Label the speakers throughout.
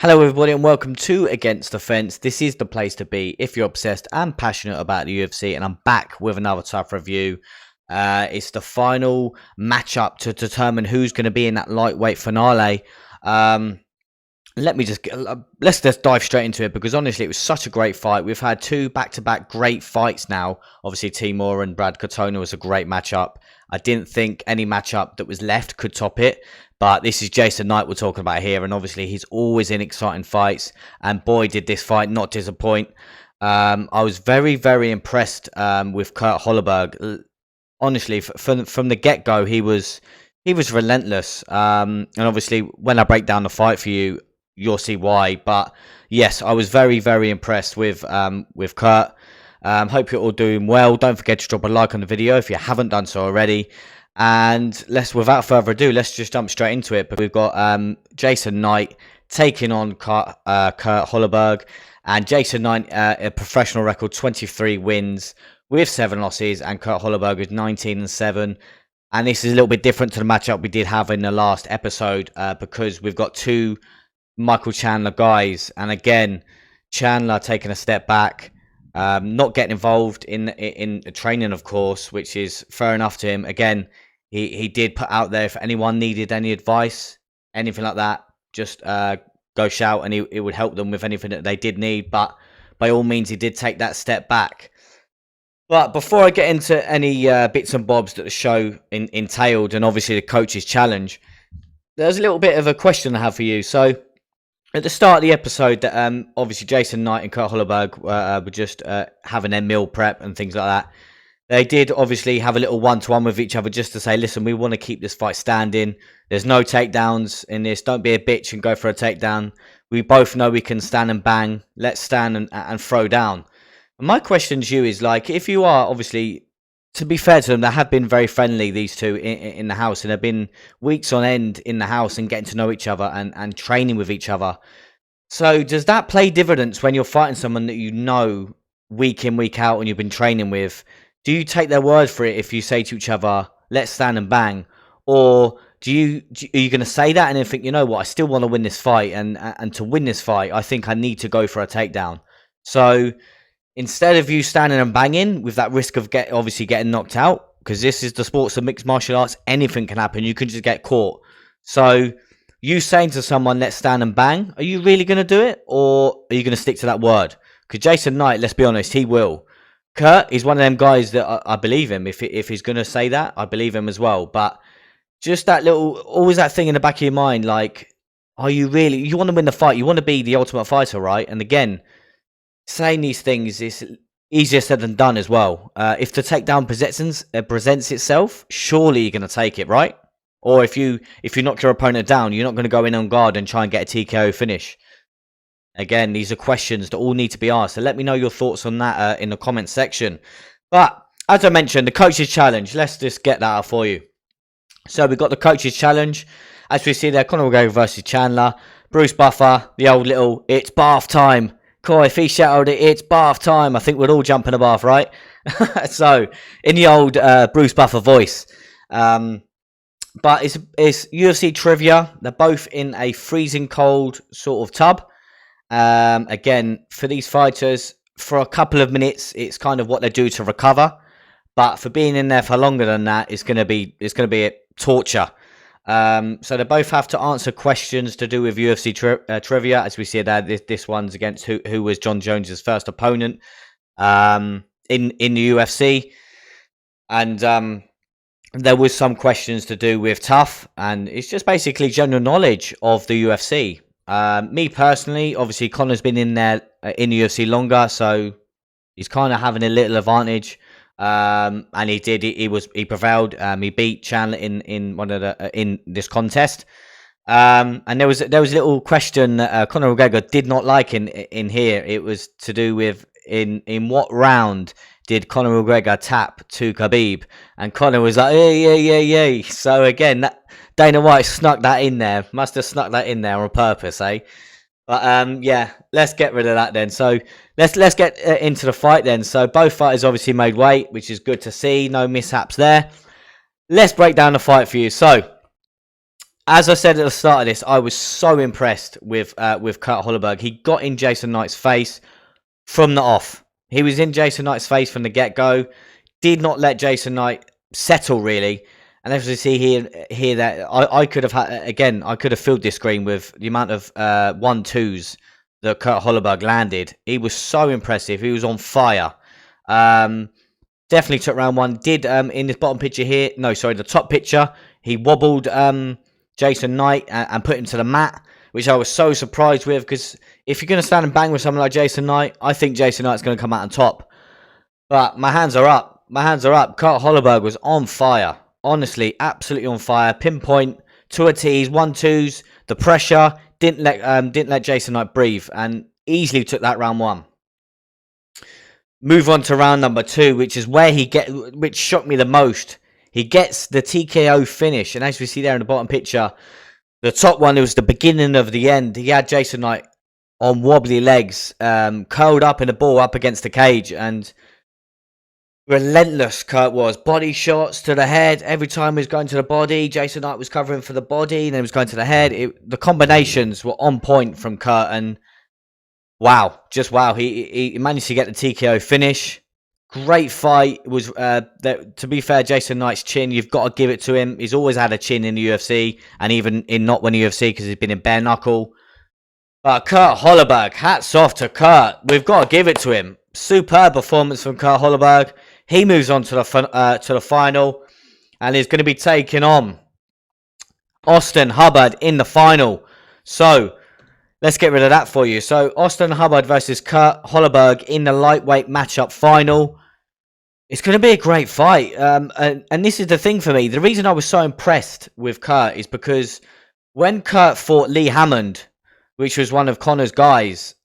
Speaker 1: Hello everybody and welcome to Against the Fence. This is the place to be if you're obsessed and passionate about the UFC, and I'm back with another TUF review. It's the final matchup to determine who's going to be in that lightweight finale. Let's just dive straight into it, because honestly it was such a great fight. We've had two back-to-back great fights now. Obviously Timur and Brad Katona was a great matchup. I didn't think any matchup that was left could top it. But this is Jason Knight we're talking about here, and obviously he's always in exciting fights, and boy did this fight not disappoint. I was very, very impressed with Kurt Holobaugh. Honestly, from the get-go, he was relentless. And obviously, when I break down the fight for you, you'll see why. But yes, I was very, very impressed with Kurt. Hope you're all doing well. Don't forget to drop a like on the video if you haven't done so already. And without further ado, let's just jump straight into it. But we've got Jason Knight taking on Kurt Holobaugh. And Jason Knight, a professional record, 23 wins with 7 losses. And Kurt Holobaugh is 19-7. And this is a little bit different to the matchup we did have in the last episode, because we've got two Michael Chandler guys. And again, Chandler taking a step back. Not getting involved in training, of course, which is fair enough to him. Again, he did put out there if anyone needed any advice, anything like that, just go shout, and it would help them with anything that they did need. But by all means, he did take that step back. But before I get into any bits and bobs that the show entailed, and obviously the coach's challenge, there's a little bit of a question I have for you. So at the start of the episode, that obviously Jason Knight and Kurt Holobaugh were just having their meal prep and things like that. They did obviously have a little one-to-one with each other just to say, listen, we want to keep this fight standing. There's no takedowns in this. Don't be a bitch and go for a takedown. We both know we can stand and bang. Let's stand and throw down. And my question to you is, like, if you are, obviously, to be fair to them, they have been very friendly, these two, in the house. And they've been weeks on end in the house and getting to know each other and training with each other. So does that play dividends when you're fighting someone that you know week in, week out, and you've been training with? Do you take their word for it if you say to each other, let's stand and bang? Or are you going to say that and then think, you know what, I still want to win this fight. And to win this fight, I think I need to go for a takedown. So instead of you standing and banging with that risk of obviously getting knocked out, because this is the sports of mixed martial arts, anything can happen. You can just get caught. So you saying to someone, let's stand and bang, are you really going to do it? Or are you going to stick to that word? Because Jason Knight, let's be honest, he will. Kurt is one of them guys that I believe him. If he's going to say that, I believe him as well. But just that little, always that thing in the back of your mind, like, are you really, you want to win the fight. You want to be the ultimate fighter, right? And again, saying these things is easier said than done as well. If the takedown presents itself, surely you're going to take it, right? Or if you knock your opponent down, you're not going to go in on guard and try and get a TKO finish. Again, these are questions that all need to be asked. So let me know your thoughts on that in the comments section. But as I mentioned, the coach's challenge. Let's just get that out for you. So we've got the coach's challenge. As we see there, Conor McGregor versus Chandler. Bruce Buffer, the old little, it's bath time. Cool, if he shouted it, it's bath time, I think we'd all jump in the bath, right? So, in the old Bruce Buffer voice. But it's UFC trivia. They're both in a freezing cold sort of tub. Again, for these fighters, for a couple of minutes, it's kind of what they do to recover. But for being in there for longer than that, it's going to be a torture. So they both have to answer questions to do with UFC trivia, as we see there. This one's against who was John Jones's first opponent in the UFC, and there was some questions to do with TUF, and it's just basically general knowledge of the UFC. Me personally, obviously Conor's been in there in the UFC longer, so he's kind of having a little advantage. And he prevailed. He beat Chandler in this contest. And there was a little question that Conor McGregor did not like in here. It was to do with in what round did Conor McGregor tap to Khabib, and Conor was like, yeah. So again, Dana White snuck that in there. Must have snuck that in there on purpose, eh? But yeah, let's get rid of that then. So let's get into the fight then. So both fighters obviously made weight, which is good to see. No mishaps there. Let's break down the fight for you. So As I said at the start of this, I was so impressed with Kurt Holobaugh. He got in Jason Knight's face from the off. He was in Jason Knight's face from the get-go. Did not let Jason Knight settle, really. And as you see here that I could have had, again, I could have filled this screen with the amount of 1-2s that Kurt Holobaugh landed. He was so impressive. He was on fire. Definitely took round one. Did in this bottom picture here, no, sorry, the top picture, he wobbled Jason Knight and put him to the mat, which I was so surprised with, because if you're going to stand and bang with someone like Jason Knight, I think Jason Knight's going to come out on top. But my hands are up. My hands are up. Kurt Holobaugh was on fire. Honestly, absolutely on fire. Pinpoint, to a T's, 1-2s, the pressure, didn't let Jason Knight breathe, and easily took that round one. Move on to round number 2, which is where which shocked me the most. He gets the TKO finish, and as we see there in the bottom picture, the top one, it was the beginning of the end. He had Jason Knight on wobbly legs, curled up in a ball up against the cage, and relentless Kurt was. Body shots to the head. Every time he was going to the body, Jason Knight was covering for the body, and then he was going to the head. The combinations were on point from Kurt, and wow, just wow. He managed to get the TKO finish. Great fight. It was to be fair, Jason Knight's chin, you've got to give it to him. He's always had a chin in the UFC, and even in not when UFC, because he's been in bare knuckle. But Kurt Holobaugh, hats off to Kurt. We've got to give it to him. Superb performance from Kurt Holobaugh. He moves on to the final, and is going to be taking on Austin Hubbard in the final. So let's get rid of that for you. So Austin Hubbard versus Kurt Holobaugh in the lightweight matchup final. It's going to be a great fight. And this is the thing for me. The reason I was so impressed with Kurt is because when Kurt fought Lee Hammond, which was one of Conor's guys,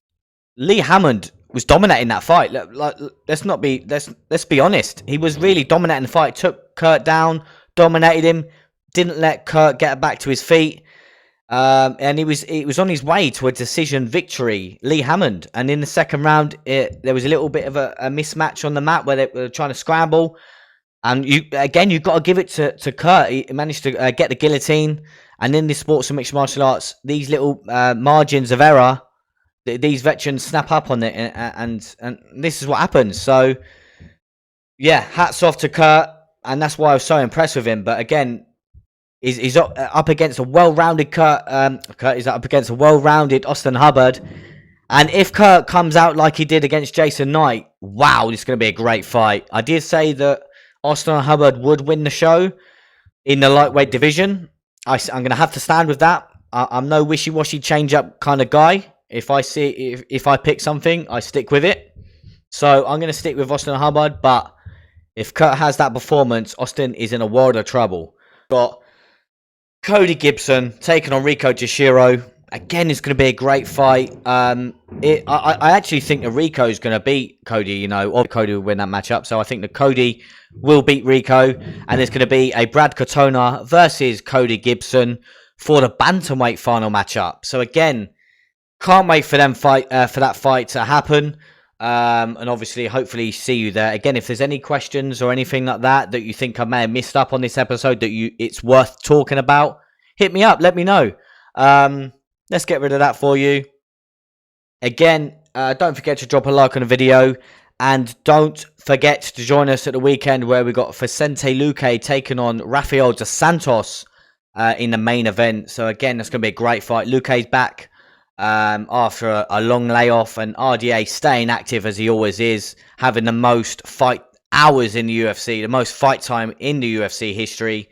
Speaker 1: Lee Hammond was dominating that fight. Let's be honest. He was really dominating the fight. Took Kurt down, dominated him, didn't let Kurt get back to his feet. And he was on his way to a decision victory, Lee Hammond. And in the second round, there was a little bit of a mismatch on the mat where they were trying to scramble. And you've got to give it to Kurt. He managed to get the guillotine. And in this sports and mixed martial arts, these little margins of error, these veterans snap up on it, and this is what happens. So yeah, hats off to Kurt, and that's why I was so impressed with him. But again, he's up against a well-rounded Kurt is up against a well-rounded Austin Hubbard, and if Kurt comes out like he did against Jason Knight, wow, this is going to be a great fight. I did say that Austin Hubbard would win the show in the lightweight division. I'm going to have to stand with that. I'm no wishy-washy change-up kind of guy. If I pick something, I stick with it. So I'm going to stick with Austin Hubbard. But if Kurt has that performance, Austin is in a world of trouble. Got Cody Gibson taking on Rico Jashiro. Again, it's going to be a great fight. I actually think that Rico is going to beat Cody, or Cody will win that matchup. So I think that Cody will beat Rico. And there's going to be a Brad Katona versus Cody Gibson for the bantamweight final matchup. So again, can't wait for that fight to happen. And obviously, hopefully see you there. Again, if there's any questions or anything like that you think I may have missed up on this episode it's worth talking about, hit me up, let me know. Let's get rid of that for you. Again, don't forget to drop a like on the video, and don't forget to join us at the weekend where we got Vicente Luque taking on Rafael dos Santos in the main event. So again, that's going to be a great fight. Luque's back after a long layoff, and RDA staying active as he always is, having the most fight hours in the UFC, the most fight time in the UFC history.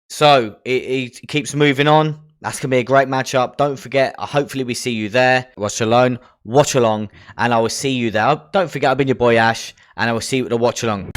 Speaker 1: So it keeps moving on. That's going to be a great matchup. Don't forget, hopefully we see you there. Watch along, and I will see you there. Don't forget, I've been your boy Ash, and I will see you at the watch along.